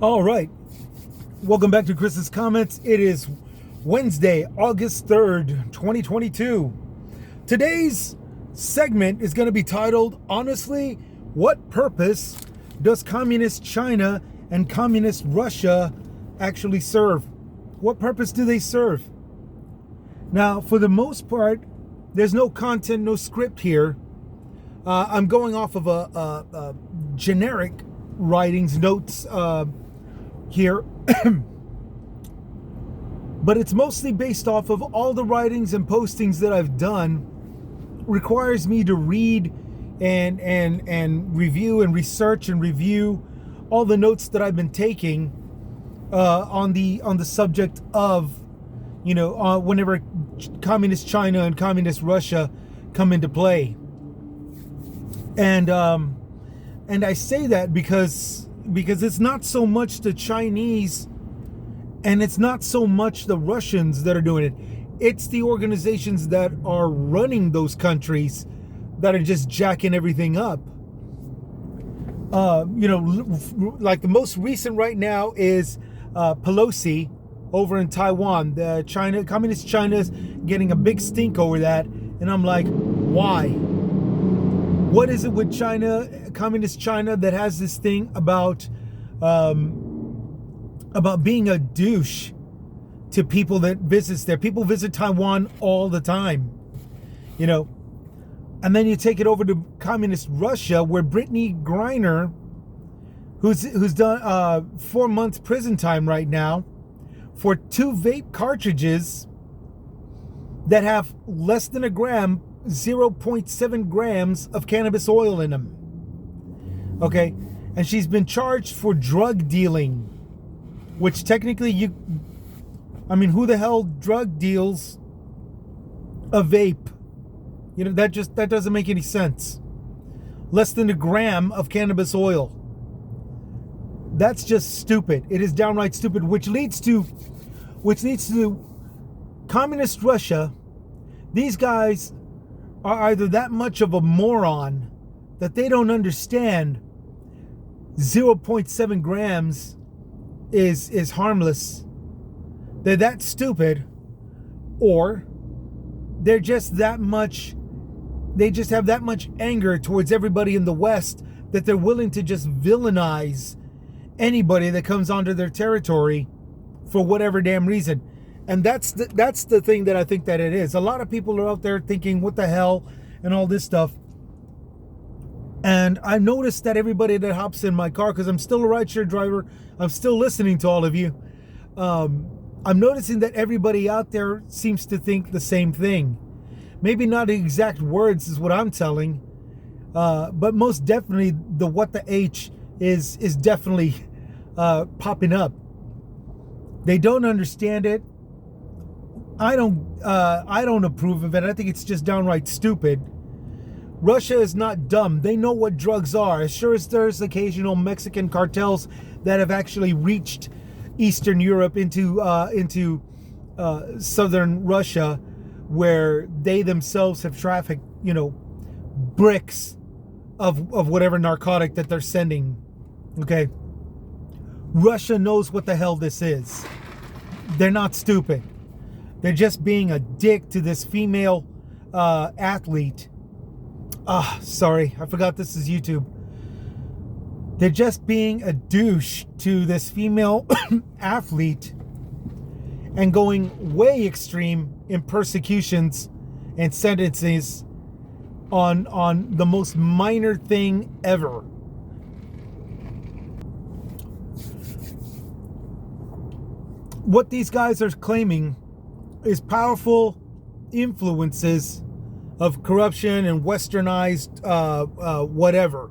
All right. Welcome back to Chris's Comments. It is Wednesday, August 3rd, 2022. Today's segment is going to be titled, Honestly, what purpose does Communist China and Communist Russia actually serve? What purpose do they serve? Now, for the most part, there's no content, no script here. I'm going off of a generic writings, notes here. But it's mostly based off of all the writings and postings that I've done. Requires me to read and review and research and review all the notes that I've been taking on the subject of, whenever Communist China and Communist Russia come into play. And I say that because it's not so much the Chinese and it's not so much the Russians that are doing it. It's the organizations that are running those countries that are just jacking everything up. Like the most recent right now is Pelosi over in Taiwan. Communist China's getting a big stink over that. And I'm like, why? What is it with China, Communist China, that has this thing about being a douche to people that visits there? People visit Taiwan all the time, And then you take it over to Communist Russia, where Brittany Griner, who's done 4 months prison time right now for 2 vape cartridges that have less than a gram, 0.7 grams of cannabis oil in them. Okay, and she's been charged for drug dealing, which technically who the hell drug deals a vape? That doesn't make any sense. Less than a gram of cannabis oil. That's just stupid. It is downright stupid, which leads to Communist Russia. These guys are either that much of a moron that they don't understand 0.7 grams is harmless. They're that stupid, or they're just that much, they just have that much anger towards everybody in the West that they're willing to just villainize anybody that comes onto their territory for whatever damn reason. And that's the thing that I think that it is. A lot of people are out there thinking, what the hell, and all this stuff. And I noticed that everybody that hops in my car, because I'm still a rideshare driver, I'm still listening to all of you. I'm noticing that everybody out there seems to think the same thing. Maybe not the exact words is what I'm telling, but most definitely the what the H is definitely popping up. They don't understand it. I don't approve of it. I think it's just downright stupid. Russia is not dumb. They know what drugs are. As sure as there's occasional Mexican cartels that have actually reached Eastern Europe into southern Russia, where they themselves have trafficked, bricks of whatever narcotic that they're sending. Okay. Russia knows what the hell this is. They're not stupid. They're just being a dick to this female athlete. Sorry, I forgot this is YouTube. They're just being a douche to this female athlete and going way extreme in persecutions and sentences on the most minor thing ever. What these guys are claiming is powerful influences of corruption and westernized whatever,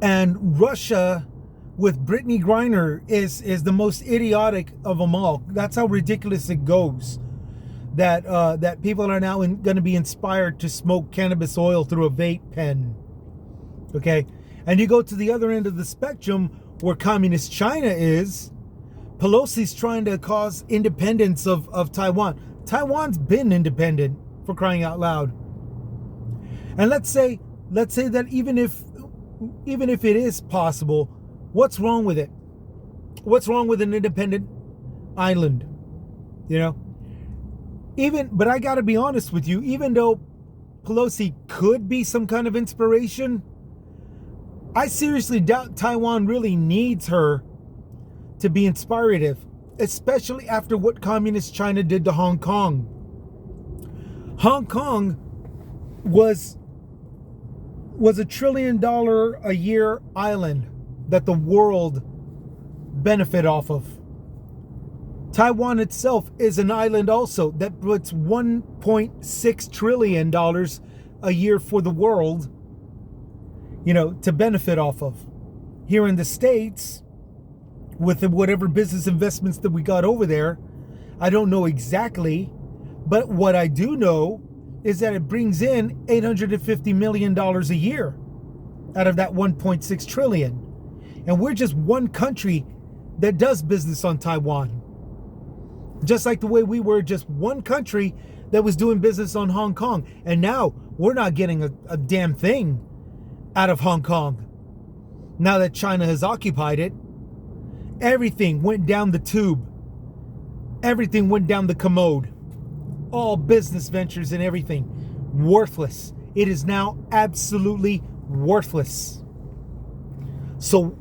And Russia with Brittany Griner is the most idiotic of them all. That's how ridiculous it goes. That people are now going to be inspired to smoke cannabis oil through a vape pen. Okay, and you go to the other end of the spectrum where Communist China is. Pelosi's trying to cause independence of Taiwan. Taiwan's been independent, for crying out loud. And let's say that even if even if it is possible, what's wrong with it? What's wrong with an independent island? You know, but I gotta be honest with you, even though Pelosi could be some kind of inspiration, I seriously doubt Taiwan really needs her to be inspirative, especially after what communist China did to Hong Kong. Hong Kong was a $1 trillion a year island that the world benefit off of. Taiwan itself is an island also that puts $1.6 trillion a year for the world, to benefit off of. Here in the States, with whatever business investments that we got over there, I don't know exactly, but what I do know is that it brings in $850 million a year out of that 1.6 trillion. And we're just one country that does business on Taiwan. Just like the way we were just one country that was doing business on Hong Kong. And now we're not getting a damn thing out of Hong Kong. Now that China has occupied it, everything went down the tube. Everything went down the commode. All business ventures and everything, worthless. It is now absolutely worthless. So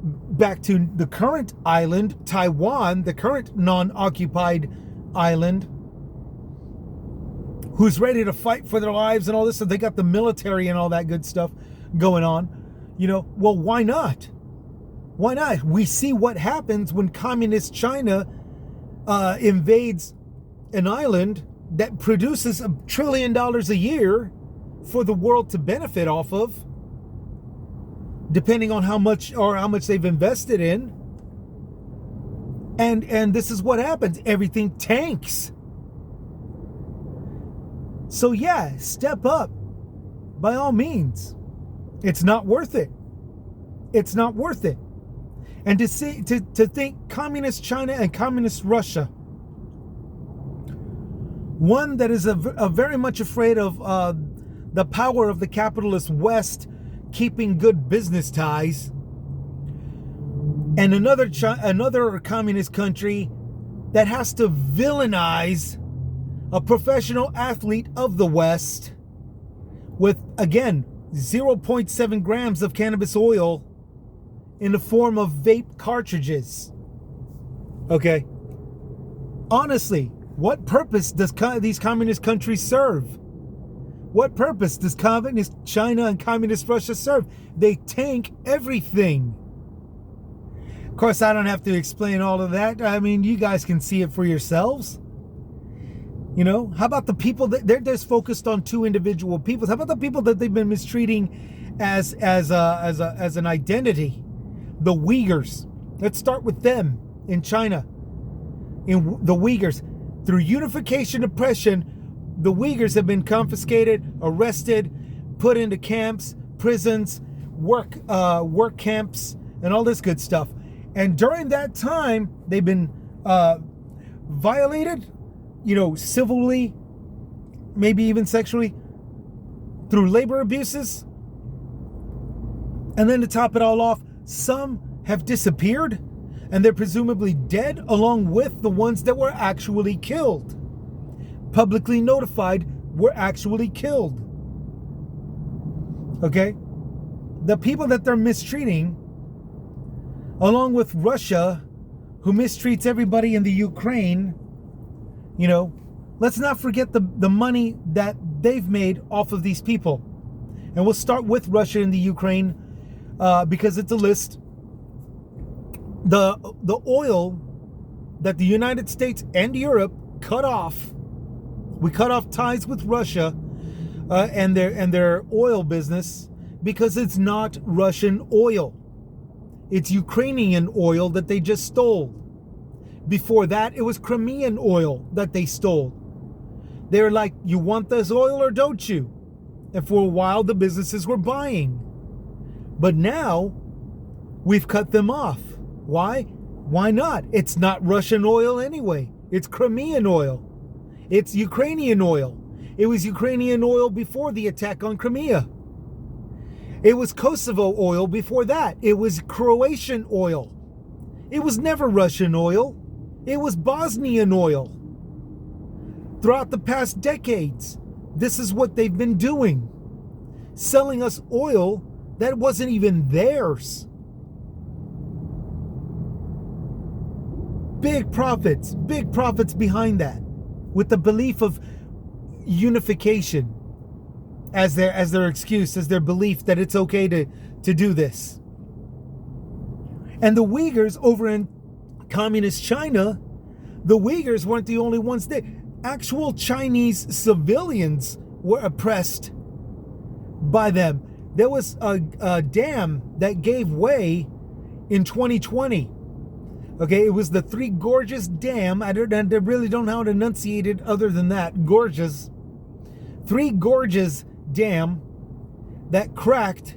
back to the current island, Taiwan, the current non-occupied island, who's ready to fight for their lives and all this. So they got the military and all that good stuff going on. Well, why not? Why not? We see what happens when communist China invades an island that produces $1 trillion a year for the world to benefit off of, depending on how much they've invested in. And this is what happens. Everything tanks. So yeah, step up by all means. It's not worth it. It's not worth it. And to think communist China and communist Russia, one that is very much afraid of the power of the capitalist West keeping good business ties, and another communist country that has to villainize a professional athlete of the West with, again, 0.7 grams of cannabis oil in the form of vape cartridges. Okay. Honestly, what purpose does these communist countries serve? What purpose does communist China and communist Russia serve? They tank everything. Of course, I don't have to explain all of that. I mean, you guys can see it for yourselves. How about the people that they're just focused on two individual people? How about the people that they've been mistreating as an identity? The Uyghurs. Let's start with them in China. In the Uyghurs, through unification oppression, the Uyghurs have been confiscated, arrested, put into camps, prisons, work camps, and all this good stuff. And during that time, they've been violated, civilly, maybe even sexually, through labor abuses. And then to top it all off, some have disappeared, and they're presumably dead, along with the ones that were actually killed. Publicly notified were actually killed. Okay? The people that they're mistreating, along with Russia, who mistreats everybody in the Ukraine, let's not forget the money that they've made off of these people. And we'll start with Russia and the Ukraine, because it's a list. The oil that the United States and Europe cut off. We cut off ties with Russia and their oil business because it's not Russian oil. It's Ukrainian oil that they just stole. Before that, it was Crimean oil that they stole. They're like, you want this oil or don't you? And for a while, the businesses were buying. But now, we've cut them off. Why? Why not? It's not Russian oil anyway. It's Crimean oil. It's Ukrainian oil. It was Ukrainian oil before the attack on Crimea. It was Kosovo oil before that. It was Croatian oil. It was never Russian oil. It was Bosnian oil. Throughout the past decades, this is what they've been doing. Selling us oil that wasn't even theirs. Big profits behind that, with the belief of unification as their excuse, as their belief that it's okay to do this. And the Uyghurs over in communist China, the Uyghurs weren't the only ones there. Actual Chinese civilians were oppressed by them. There was a dam that gave way in 2020. Okay, it was the Three Gorges Dam. I really don't know how to enunciate it other than that. Gorges. Three Gorges Dam that cracked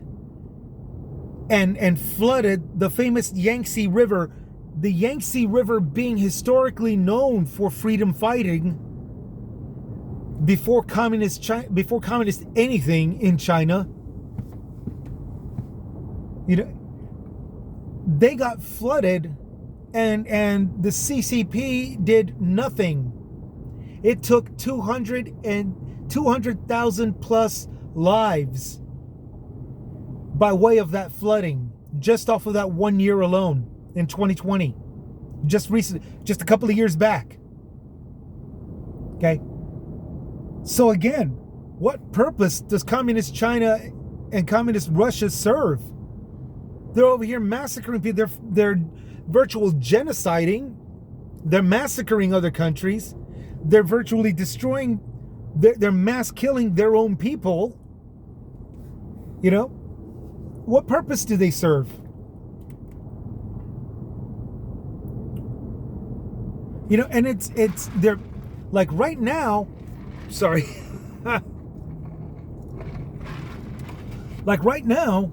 and flooded the famous Yangtze River. The Yangtze River being historically known for freedom fighting before communist anything in China. You know, they got flooded. And the CCP did nothing. It took 200,000 plus lives by way of that flooding, just off of that 1 year alone in 2020. Just a couple of years back. Okay. So again, what purpose does communist China and communist Russia serve? They're over here massacring people. They're virtual genociding. They're massacring other countries. They're virtually destroying. They're mass killing their own people. You know, what purpose do they serve? You know, and they're like right now. Sorry, like right now.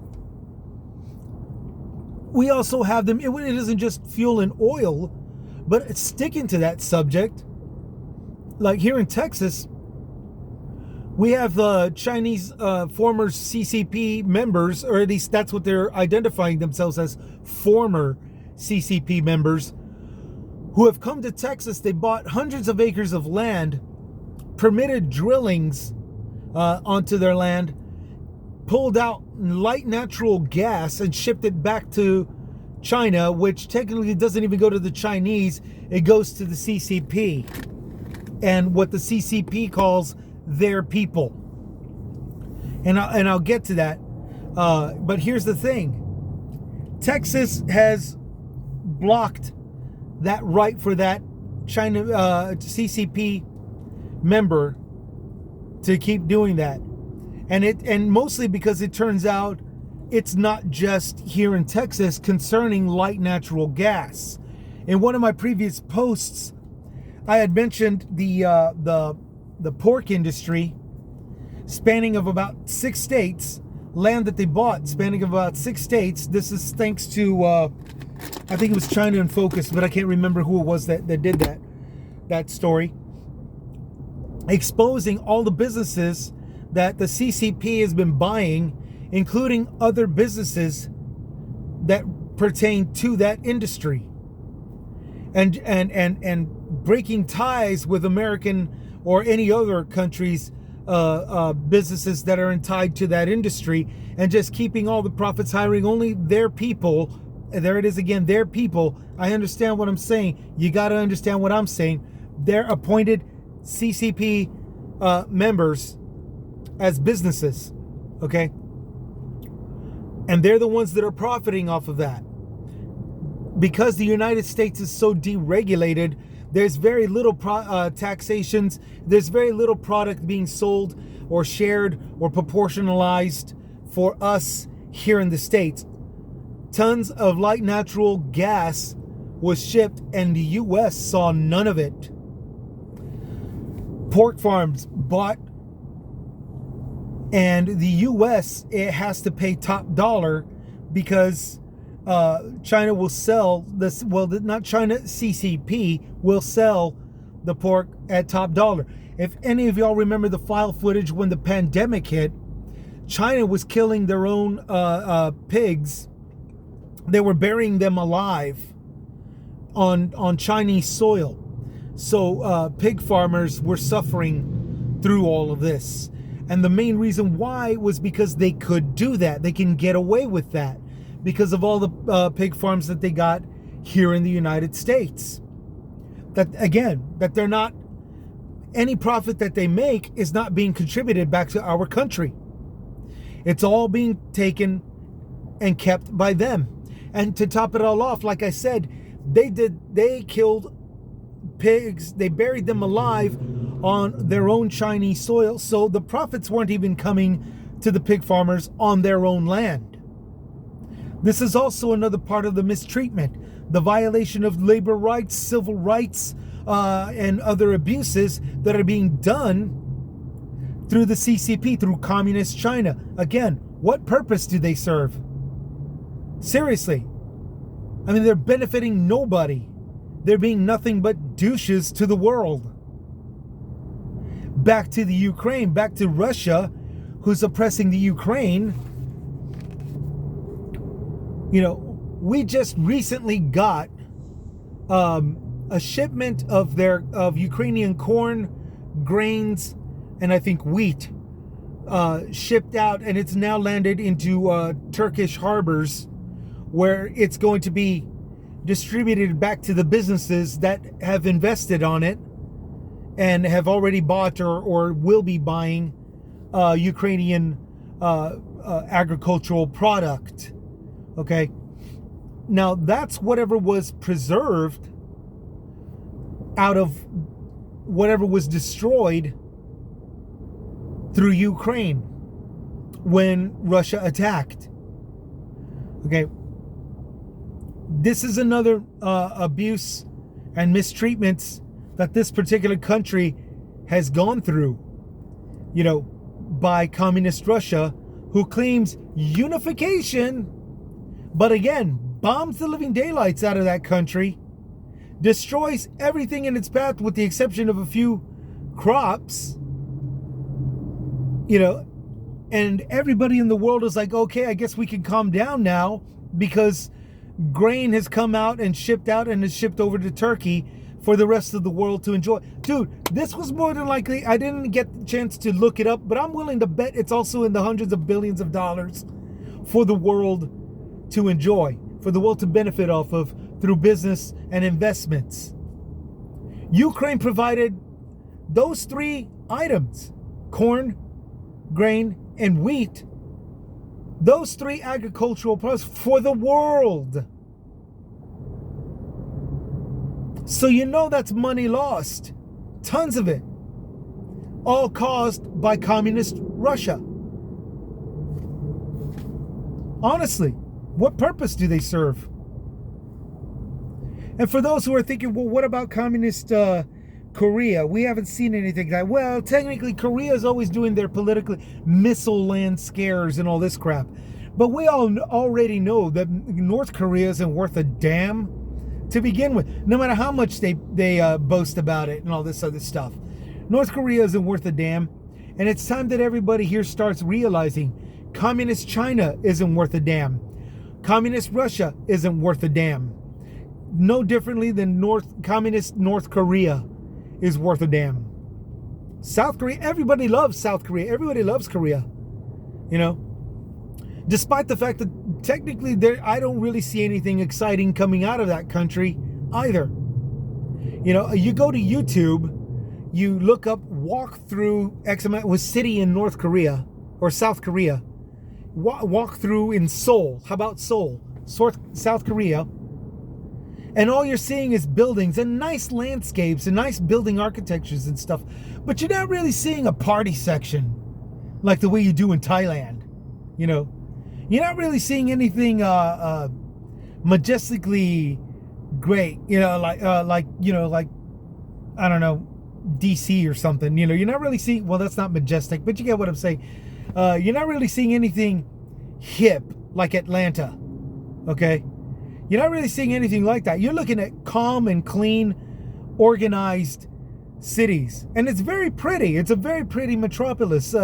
We also have them, it isn't just fuel and oil, but it's sticking to that subject. Like here in Texas, we have Chinese former CCP members, or at least that's what they're identifying themselves as, former CCP members, who have come to Texas. They bought hundreds of acres of land, permitted drillings onto their land, pulled out light natural gas and shipped it back to China, which technically doesn't even go to the Chinese. It goes to the CCP and what the CCP calls their people. And I'll get to that. But here's the thing. Texas has blocked that right for that China CCP member to keep doing that. And mostly because it turns out it's not just here in Texas concerning light natural gas. In one of my previous posts, I had mentioned the pork industry spanning of about 6 states, land that they bought spanning of about 6 states. This is thanks to I think it was China in Focus, but I can't remember who it was that did that story, exposing all the businesses that the CCP has been buying, including other businesses that pertain to that industry, and breaking ties with American or any other country's businesses that are tied to that industry, and just keeping all the profits, hiring only their people. There it is again, their people. I understand what I'm saying. You got to understand what I'm saying. They're appointed CCP members as businesses, okay? And they're the ones that are profiting off of that. Because the United States is so deregulated, there's very little taxations, there's very little product being sold or shared or proportionalized for us here in the States. Tons of light natural gas was shipped and the U.S. saw none of it. Pork farms bought, and the U.S. it has to pay top dollar because China will sell this. Well, not China, CCP will sell the pork at top dollar. If any of y'all remember the file footage when the pandemic hit, China was killing their own pigs. They were burying them alive on Chinese soil. So pig farmers were suffering through all of this. And the main reason why was because they could do that. They can get away with that because of all the pig farms that they got here in the United States. That they're not, any profit that they make is not being contributed back to our country. It's all being taken and kept by them. And to top it all off, like I said, they killed pigs, they buried them alive on their own Chinese soil, so the profits weren't even coming to the pig farmers on their own land. This is also another part of the mistreatment, the violation of labor rights, civil rights, and other abuses that are being done through the CCP, through communist China. Again, what purpose do they serve? Seriously. I mean, they're benefiting nobody. They're being nothing but douches to the world. Back to the Ukraine, back to Russia, who's oppressing the Ukraine. You know, we just recently got a shipment of Ukrainian corn, grains, and I think wheat shipped out, and it's now landed into Turkish harbors, where it's going to be distributed back to the businesses that have invested on it and have already bought or will be buying Ukrainian agricultural product. Okay, now that's whatever was preserved out of whatever was destroyed through Ukraine when Russia attacked. Okay, this is another abuse and mistreatments that this particular country has gone through, you know, by communist Russia, who claims unification, but again, bombs the living daylights out of that country, destroys everything in its path with the exception of a few crops, you know, and everybody in the world is like, okay, I guess we can calm down now because grain has come out and shipped out and is shipped over to Turkey for the rest of the world to enjoy. Dude, this was more than likely, I didn't get the chance to look it up, but I'm willing to bet it's also in the hundreds of billions of dollars for the world to enjoy, for the world to benefit off of through business and investments. Ukraine provided those three items: corn, grain, and wheat. Those three agricultural products for the world. So you know that's money lost. Tons of it. All caused by communist Russia. Honestly, what purpose do they serve? And for those who are thinking, well, what about communist Korea? We haven't seen anything. Well, technically, Korea is always doing their political missile land scares and all this crap. But we all already know that North Korea isn't worth a damn to begin with. No matter how much they boast about it and all this other stuff. North Korea isn't worth a damn. And it's time that everybody here starts realizing communist China isn't worth a damn. Communist Russia isn't worth a damn. No differently than communist North Korea is worth a damn. South Korea, everybody loves South Korea. Everybody loves Korea. You know? Despite the fact that technically I don't really see anything exciting coming out of that country either. You know, you go to YouTube, you look up walk through X amount was city in North Korea or South Korea. Walk through in Seoul. How about Seoul? South Korea. And all you're seeing is buildings and nice landscapes and nice building architectures and stuff. But you're not really seeing a party section like the way you do in Thailand. You know, you're not really seeing anything majestically great. You know, like I don't know, DC or something. You know, you're not really seeing. Well, that's not majestic, but you get what I'm saying. You're not really seeing anything hip like Atlanta. Okay. You're not really seeing anything like that. You're looking at calm and clean, organized cities. And it's very pretty. It's a very pretty metropolis,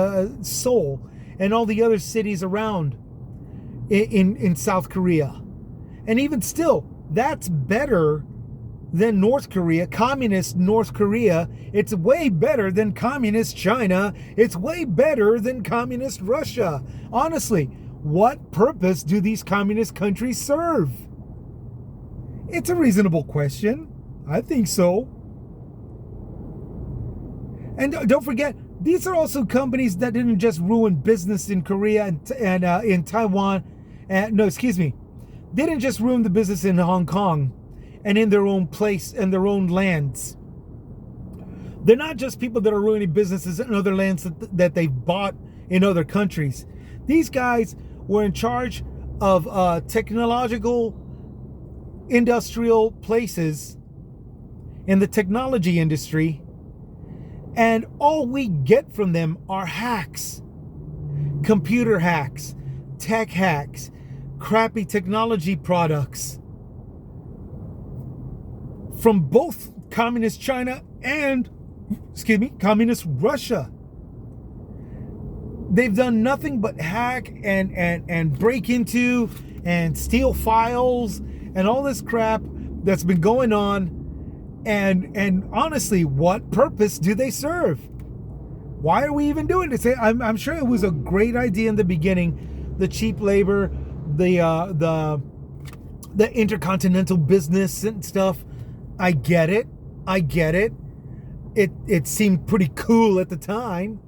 Seoul. and all the other cities around in South Korea. And even still, that's better than North Korea, communist North Korea. It's way better than communist China. It's way better than communist Russia. Honestly, what purpose do these communist countries serve? It's a reasonable question. I think so. And don't forget, these are also companies that didn't just ruin business in Korea and in Taiwan. They didn't just ruin the business in Hong Kong and in their own place and their own lands. They're not just people that are ruining businesses in other lands that they've bought in other countries. These guys were in charge of technological, industrial places in the technology industry, and all we get from them are hacks, computer hacks, tech hacks, crappy technology products from both communist China and, communist Russia. They've done nothing but hack and break into and steal files and all this crap that's been going on. And honestly, what purpose do they serve? Why are we even doing this? I'm sure it was a great idea in the beginning. The cheap labor, the intercontinental business and stuff. I get it. It seemed pretty cool at the time.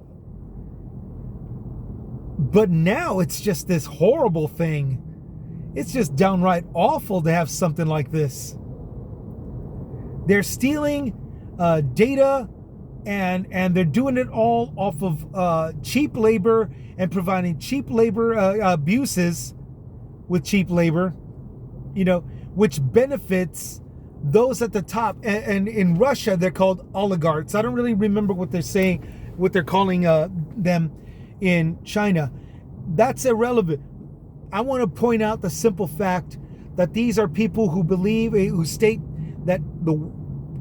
But now it's just this horrible thing. It's just downright awful to have something like this. They're stealing data and they're doing it all off of cheap labor and providing cheap labor abuses with cheap labor, which benefits those at the top. And in Russia, they're called oligarchs. I don't really remember what they're calling them in China. That's irrelevant. I want to point out the simple fact that these are people who state that the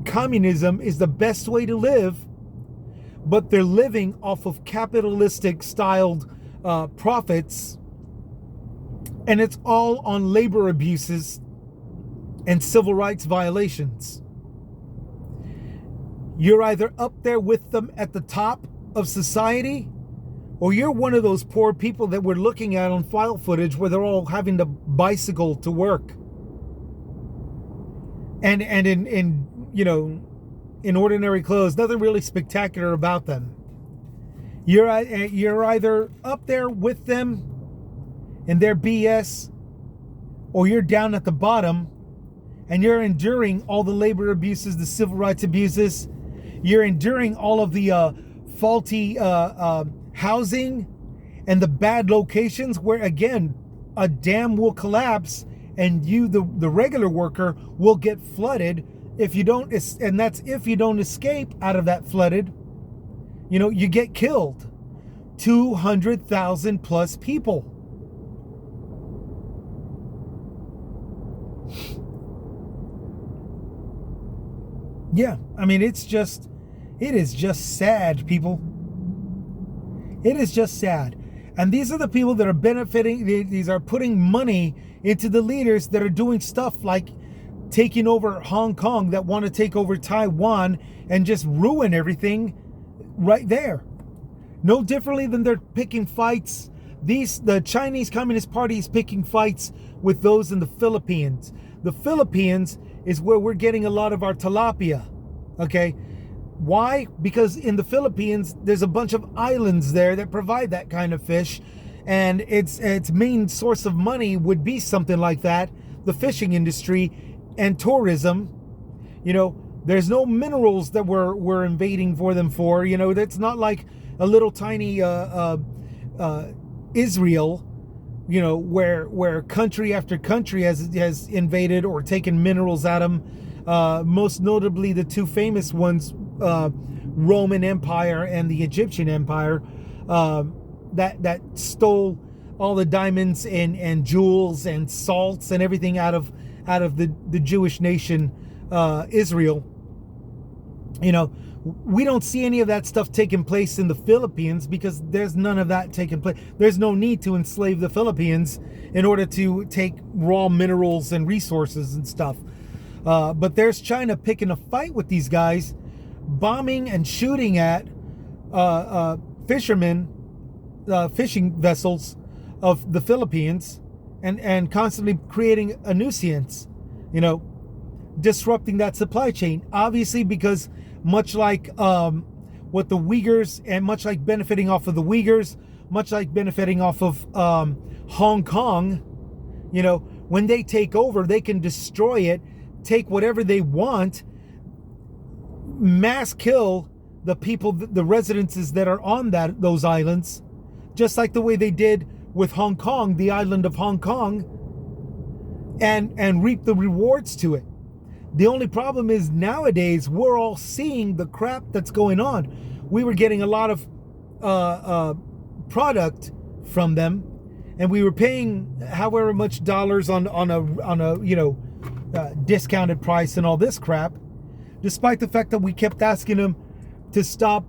communism is the best way to live, but they're living off of capitalistic styled profits, and it's all on labor abuses and civil rights violations. You're either up there with them at the top of society, or you're one of those poor people that we're looking at on file footage where they're all having to bicycle to work. And in ordinary clothes, nothing really spectacular about them. You're either up there with them in their BS, or you're down at the bottom and you're enduring all the labor abuses, the civil rights abuses. You're enduring all of the faulty housing and the bad locations where, again, a dam will collapse and you, the regular worker, will get flooded if you don't, and that's if you don't escape out of that flooded, you get killed. 200,000 plus people. Yeah, I mean, it is just sad, people. It is just sad. And these are the people that are benefiting. These are putting money into the leaders that are doing stuff like taking over Hong Kong, that want to take over Taiwan and just ruin everything right there. No differently than they're picking fights. The Chinese Communist Party is picking fights with those in the Philippines. The Philippines is where we're getting a lot of our tilapia. Okay? Why? Because in the Philippines, there's a bunch of islands there that provide that kind of fish. And its main source of money would be something like that, the fishing industry and tourism. There's no minerals that we're invading for them for. That's not like a little tiny Israel, where country after country has invaded or taken minerals at them. Most notably, the two famous ones, Roman Empire and the Egyptian Empire, that stole all the diamonds and jewels and salts and everything out of the Jewish nation, Israel. We don't see any of that stuff taking place in the Philippines because there's none of that taking place. There's no need to enslave the Philippines in order to take raw minerals and resources and stuff. But there's China picking a fight with these guys, bombing and shooting at fishermen, fishing vessels of the Philippines, and constantly creating a nuisance, disrupting that supply chain. Obviously, because much like what the Uyghurs, and much like benefiting off of the Uyghurs, much like benefiting off of Hong Kong, when they take over, they can destroy it, take whatever they want, mass kill the people, the residences that are on those islands, just like the way they did with Hong Kong, the island of Hong Kong, and reap the rewards to it. The only problem is nowadays we're all seeing the crap that's going on. We were getting a lot of product from them, and we were paying however much dollars on a discounted price and all this crap, despite the fact that we kept asking them to stop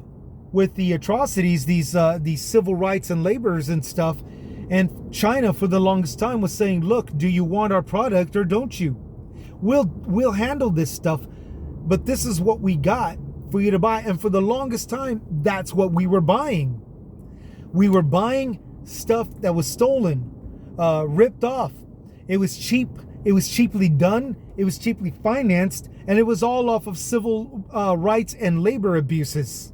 with the atrocities, these civil rights and laborers and stuff. And China, for the longest time, was saying, look, do you want our product or don't you? We'll handle this stuff, but this is what we got for you to buy. And for the longest time, that's what we were buying. We were buying stuff that was stolen, ripped off. It was cheap. It was cheaply done. It was cheaply financed, and it was all off of civil rights and labor abuses.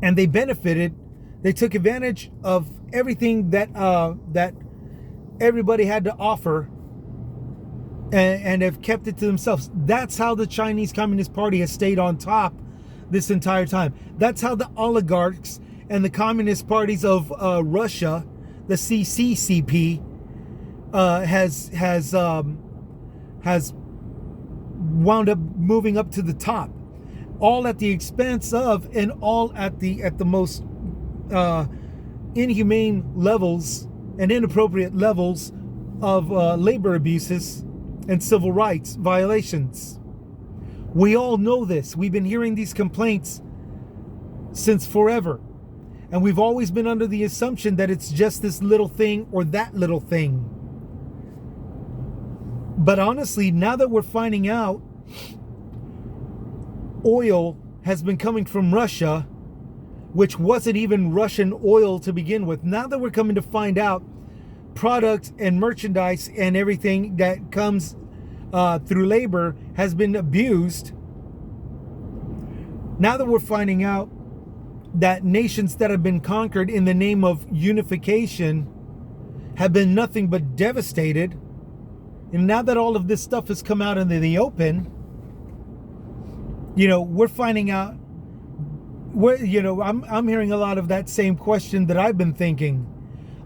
And they benefited. They took advantage of everything that everybody had to offer, and have kept it to themselves. That's how the Chinese Communist Party has stayed on top this entire time. That's how the oligarchs and the communist parties of Russia, the CCCP, has wound up moving up to the top, all at the expense of, and all at the most inhumane levels and inappropriate levels of labor abuses and civil rights violations. We all know this. We've been hearing these complaints since forever. And we've always been under the assumption that it's just this little thing or that little thing. But honestly, now that we're finding out oil has been coming from Russia, which wasn't even Russian oil to begin with, now that we're coming to find out products and merchandise and everything that comes through labor has been abused, now that we're finding out that nations that have been conquered in the name of unification have been nothing but devastated, and now that all of this stuff has come out into the open, we're finding out, I'm hearing a lot of that same question that I've been thinking.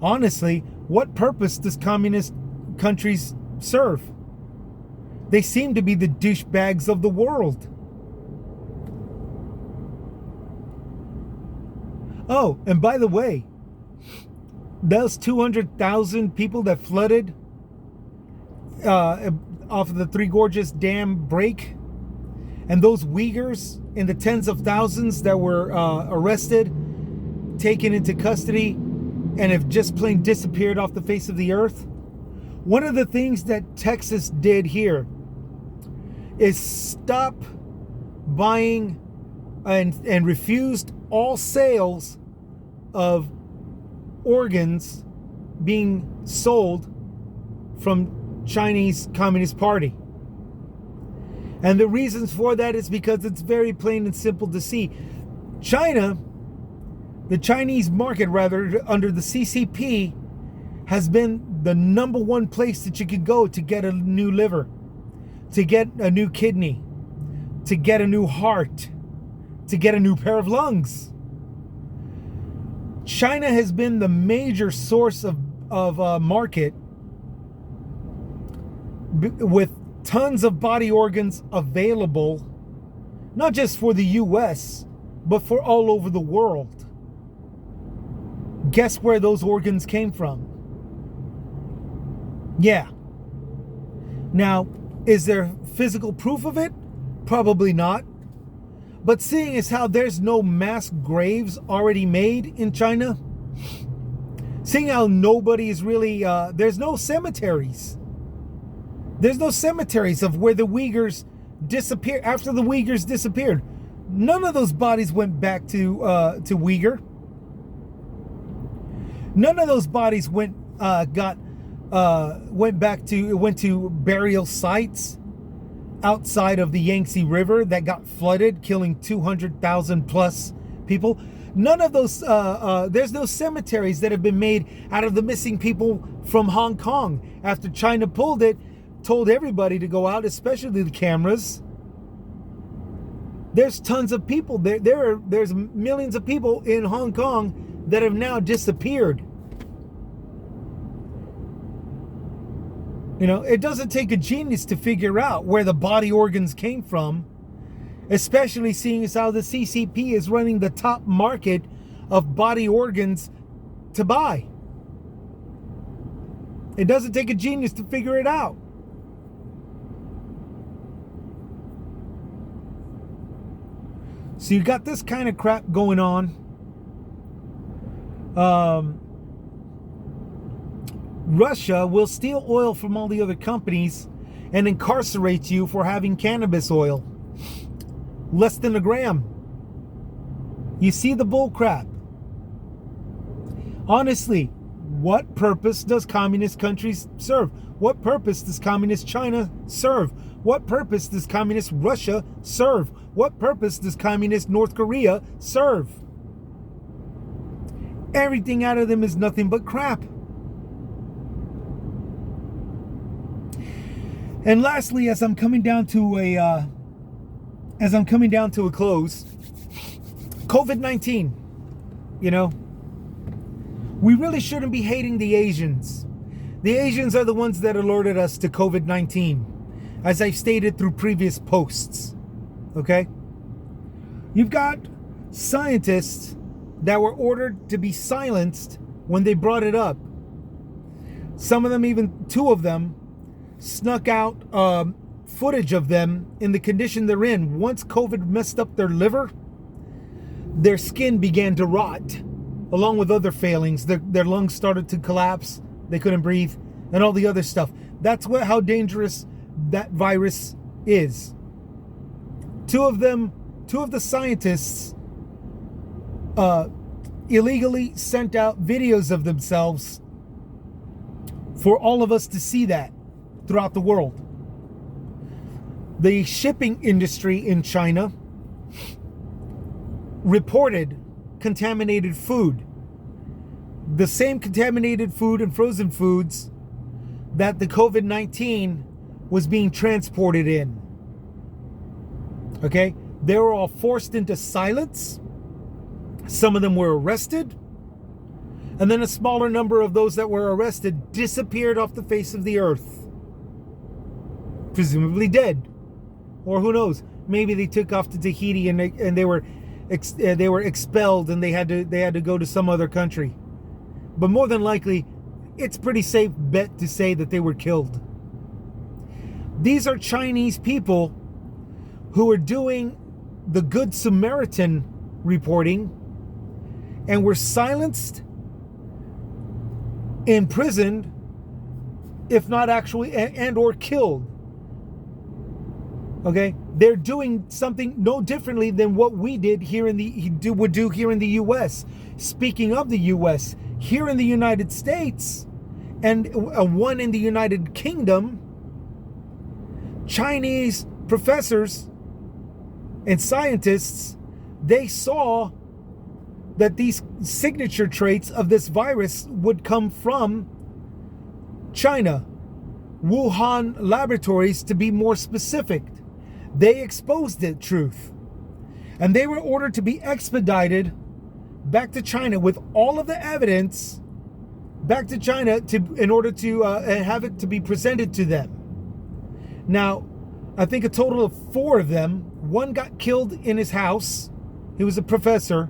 Honestly, what purpose does communist countries serve? They seem to be the douchebags of the world. Oh, and by the way, those 200,000 people that flooded off of the Three Gorges Dam break, and those Uyghurs in the tens of thousands that were arrested, taken into custody, and have just plain disappeared off the face of the earth. One of the things that Texas did here is stop buying and refused all sales of organs being sold from Chinese Communist Party. And the reasons for that is because it's very plain and simple to see. China, the Chinese market rather, under the CCP, has been the number one place that you could go to get a new liver, to get a new kidney, to get a new heart, to get a new pair of lungs. China has been the major source of market with tons of body organs available, not just for the US, but for all over the world. Guess where those organs came from? Yeah. Now, is there physical proof of it? Probably not. But seeing as how there's no mass graves already made in China, seeing how nobody is really, there's no cemeteries. There's no cemeteries of where the Uyghurs disappeared. After the Uyghurs disappeared, none of those bodies went back to Uyghur. None of those bodies went to burial sites outside of the Yangtze River that got flooded, killing 200,000 plus people. None of those, there's no cemeteries that have been made out of the missing people from Hong Kong. After China pulled it, told everybody to go out, especially the cameras. There's tons of people. There's millions of people in Hong Kong that have now disappeared. You know, it doesn't take a genius to figure out where the body organs came from, especially seeing as how the CCP is running the top market of body organs to buy. It doesn't take a genius to figure it out. So you got this kind of crap going on. Russia will steal oil from all the other companies and incarcerate you for having cannabis oil. Less than a gram. You see the bull crap. Honestly, what purpose does communist countries serve? What purpose does communist China serve? What purpose does communist Russia serve? What purpose does communist North Korea serve? Everything out of them is nothing but crap. And lastly, as I'm coming down to a close, COVID-19, you know, we really shouldn't be hating the Asians. The Asians are the ones that alerted us to COVID-19, as I've stated through previous posts. Okay? You've got scientists that were ordered to be silenced when they brought it up. Some of them, even two of them, snuck out footage of them in the condition they're in. Once COVID messed up their liver, their skin began to rot, along with other failings. Their lungs started to collapse. They couldn't breathe, and all the other stuff. That's how dangerous that virus is. Two of the scientists illegally sent out videos of themselves for all of us to see that throughout the world. The shipping industry in China reported contaminated food. The same contaminated food and frozen foods that the COVID-19 was being transported in. Okay? They were all forced into silence. Some of them were arrested. And then a smaller number of those that were arrested disappeared off the face of the earth. Presumably dead. Or who knows? Maybe they took off to Tahiti and they were expelled and they had to go to some other country. But more than likely, it's pretty safe bet to say that they were killed. These are Chinese people who are doing the Good Samaritan reporting and were silenced, imprisoned, if not actually, and or killed. Okay, they're doing something no differently than what we did here would do here in the U.S. Speaking of the U.S., here in the United States and one in the United Kingdom, Chinese professors and scientists, they saw that these signature traits of this virus would come from China, Wuhan laboratories to be more specific. They exposed the truth, and they were ordered to be expedited back to China with all of the evidence back to China in order to have it to be presented to them. Now, I think a total of 4 of them. One got killed in his house. He was a professor.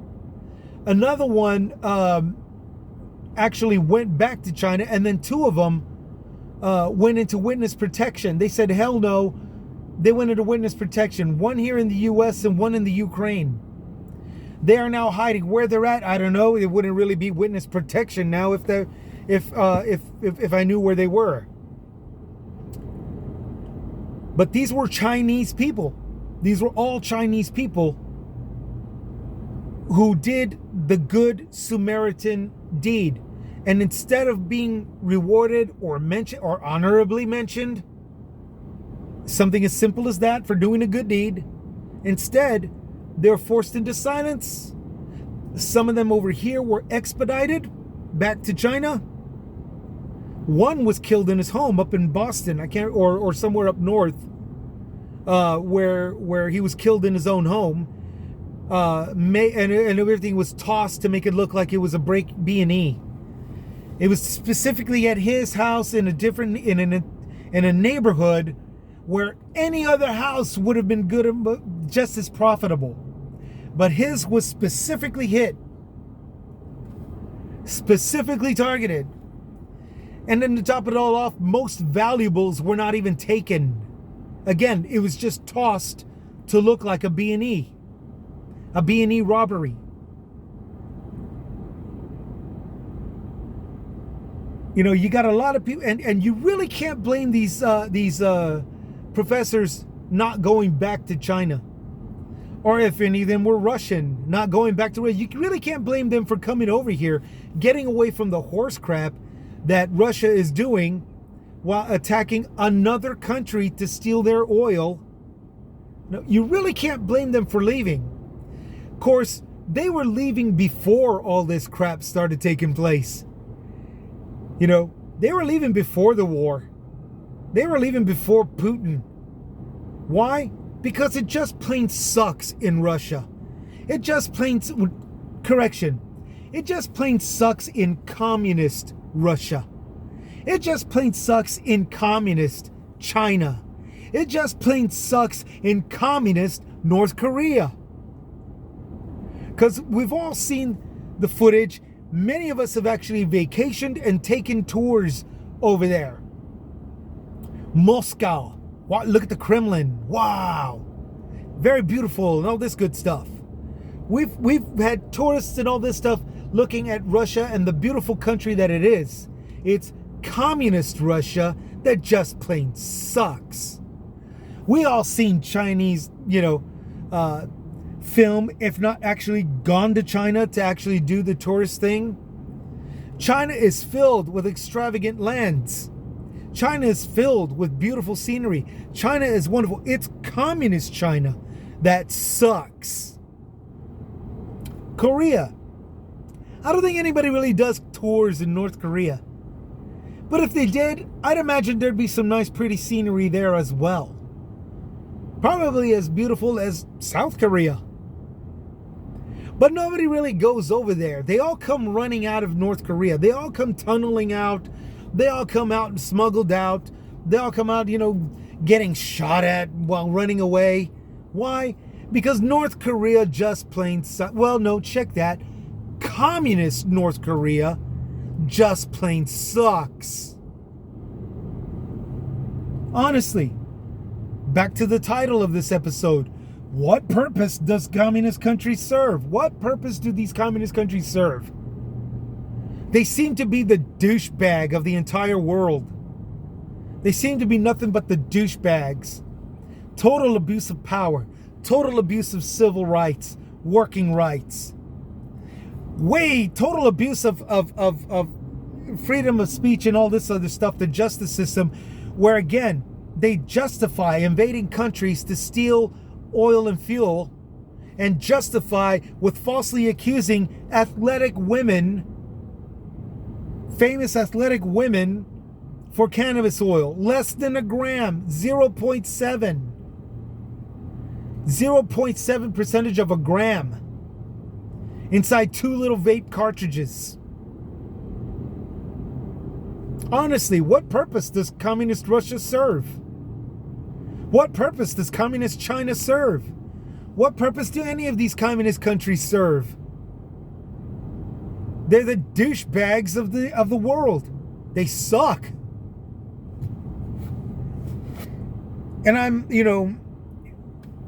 Another one actually went back to China, and then 2 of them went into witness protection. They said, hell no, They went into witness protection, one here in the U.S. and one in the Ukraine. They are now hiding. Where they're at, I don't know. It wouldn't really be witness protection now if I knew where they were. But these were Chinese people. These were all Chinese people who did the good Samaritan deed. And instead of being rewarded or mentioned or honorably mentioned, something as simple as that for doing a good deed, instead, they're forced into silence. Some of them over here were expedited back to China. One was killed in his home up in Boston, or somewhere up north, where he was killed in his own home. And everything was tossed to make it look like it was a B&E. It was specifically at his house in a neighborhood where any other house would have been good, just as profitable. But his was specifically hit, specifically targeted. And then to top it all off, most valuables were not even taken. Again, it was just tossed to look like a B&E robbery. You know, you got a lot of people, and you really can't blame these professors not going back to China. Or if any of them were Russian, not going back to Russia. You really can't blame them for coming over here, getting away from the horse crap that Russia is doing while attacking another country to steal their oil. No, you really can't blame them for leaving. Of course, they were leaving before all this crap started taking place. You know, they were leaving before the war. They were leaving before Putin. Why? Because it just plain sucks in Russia. It just plain sucks in communist Russia. It just plain sucks in communist China. It just plain sucks in communist North Korea. Because we've all seen the footage. Many of us have actually vacationed and taken tours over there. Moscow. Wow, look at the Kremlin. Wow. Very beautiful and all this good stuff. We've had tourists and all this stuff looking at Russia and the beautiful country that it is. It's communist Russia that just plain sucks. We all seen Chinese, film, if not actually gone to China to actually do the tourist thing. China is filled with extravagant lands. China is filled with beautiful scenery. China is wonderful. It's communist China that sucks. Korea. I don't think anybody really does tours in North Korea. But if they did, I'd imagine there'd be some nice pretty scenery there as well. Probably as beautiful as South Korea. But nobody really goes over there. They all come running out of North Korea. They all come tunneling out. They all come out and smuggled out. They all come out, getting shot at while running away. Why? Because North Korea just plain sucks. Well, no, check that. Communist North Korea just plain sucks. Honestly, back to the title of this episode. What purpose does communist countries serve? What purpose do these communist countries serve? They seem to be the douchebag of the entire world. They seem to be nothing but the douchebags. Total abuse of power. Total abuse of civil rights. Working rights. Total abuse of freedom of speech and all this other stuff. The justice system. Where again, they justify invading countries to steal oil and fuel, and justify with falsely accusing famous athletic women for cannabis oil. Less than a gram, 0.7 percentage of a gram inside 2 little vape cartridges. Honestly, what purpose does communist Russia serve? What purpose does communist China serve? What purpose do any of these communist countries serve? They're the douchebags of the world. They suck. And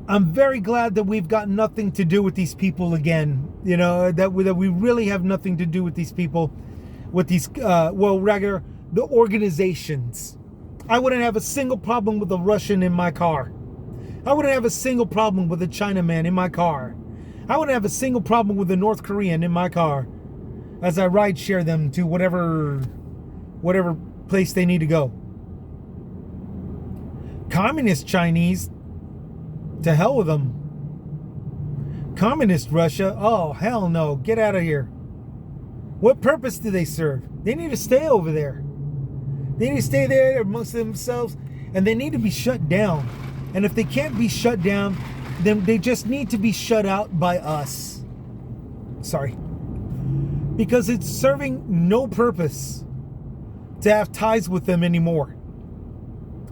I'm very glad that we've got nothing to do with these people again. That we really have nothing to do with these people, with these, rather, the organizations. I wouldn't have a single problem with a Russian in my car. I wouldn't have a single problem with a Chinaman in my car. I wouldn't have a single problem with a North Korean in my car as I ride share them to whatever place they need to go. Communist Chinese, to hell with them. Communist Russia, oh hell no, get out of here. What purpose do they serve? They need to stay over there. They need to stay there amongst themselves, and they need to be shut down. And if they can't be shut down, then they just need to be shut out by us. Sorry. Because it's serving no purpose to have ties with them anymore.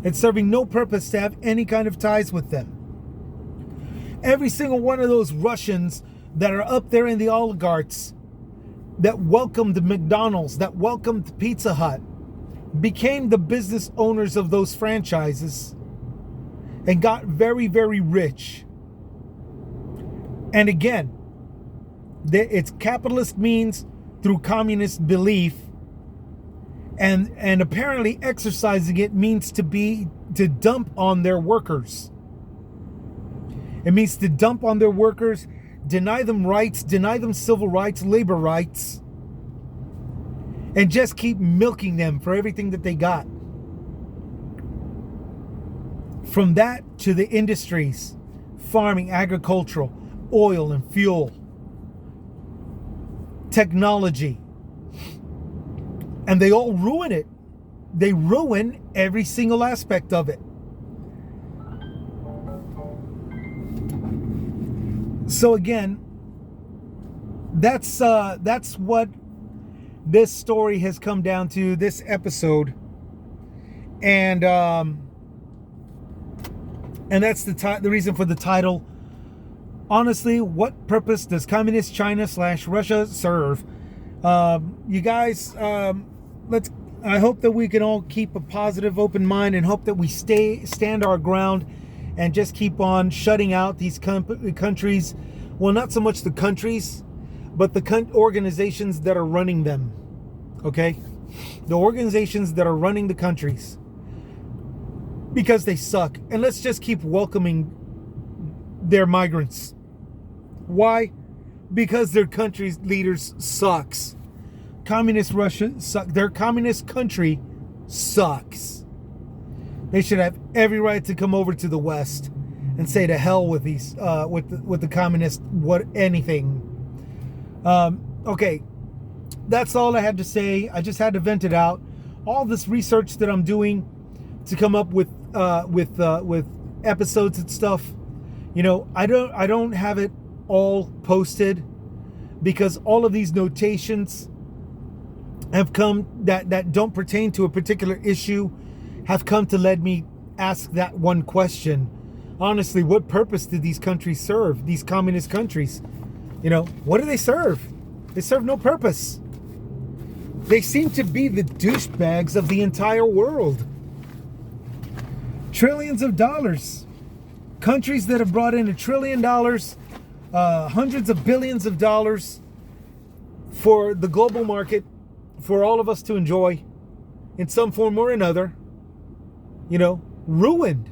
It's serving no purpose to have any kind of ties with them. Every single one of those Russians that are up there in the oligarchs that welcomed McDonald's, that welcomed Pizza Hut, became the business owners of those franchises and got very, very rich. And again, it's capitalist means through communist belief, and apparently exercising it means to dump on their workers. It means to dump on their workers, deny them rights, deny them civil rights, labor rights, and just keep milking them for everything that they got. From that to the industries, farming, agricultural, oil and fuel, technology. And they all ruin it. They ruin every single aspect of it. So again, that's what this story has come down to, this episode. And that's the reason for the title. Honestly, what purpose does communist China / Russia serve? You guys, I hope that we can all keep a positive, open mind, and hope that we stand our ground and just keep on shutting out these countries. Well, not so much the countries, but the organizations that are running them. Okay? The organizations that are running the countries. Because they suck. And let's just keep welcoming their migrants. Why? Because their country's leaders sucks. Communist Russia sucks. Their communist country sucks. They should have every right to come over to the West and say to hell with these, with the communist, anything. Okay, that's all I had to say. I just had to vent it out. All this research that I'm doing to come up with episodes and stuff, I don't have it all posted because all of these notations have come that don't pertain to a particular issue have come to let me ask that one question. Honestly, what purpose did these countries serve? These communist countries, what do they serve? They serve no purpose. They seem to be the douchebags of the entire world. Trillions of dollars. Countries that have brought in $1 trillion, hundreds of billions of dollars for the global market, for all of us to enjoy in some form or another, ruined.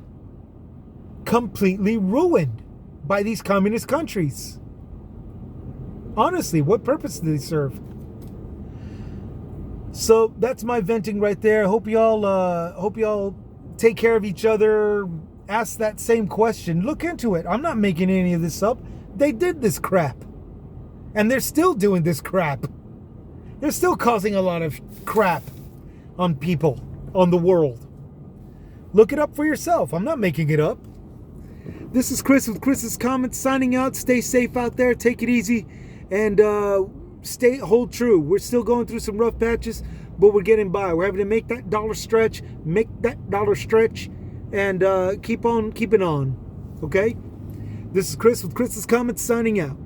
Completely ruined by these communist countries. Honestly, what purpose do they serve? So that's my venting right there. Hope y'all take care of each other. Ask that same question. Look into it. I'm not making any of this up. They did this crap. And they're still doing this crap. They're still causing a lot of crap on people, on the world. Look it up for yourself. I'm not making it up. This is Chris with Chris's Comments signing out. Stay safe out there. Take it easy. And hold true. We're still going through some rough patches, but we're getting by. We're having to make that dollar stretch. And keep on keeping on. Okay? This is Chris with Chris's Comments signing out.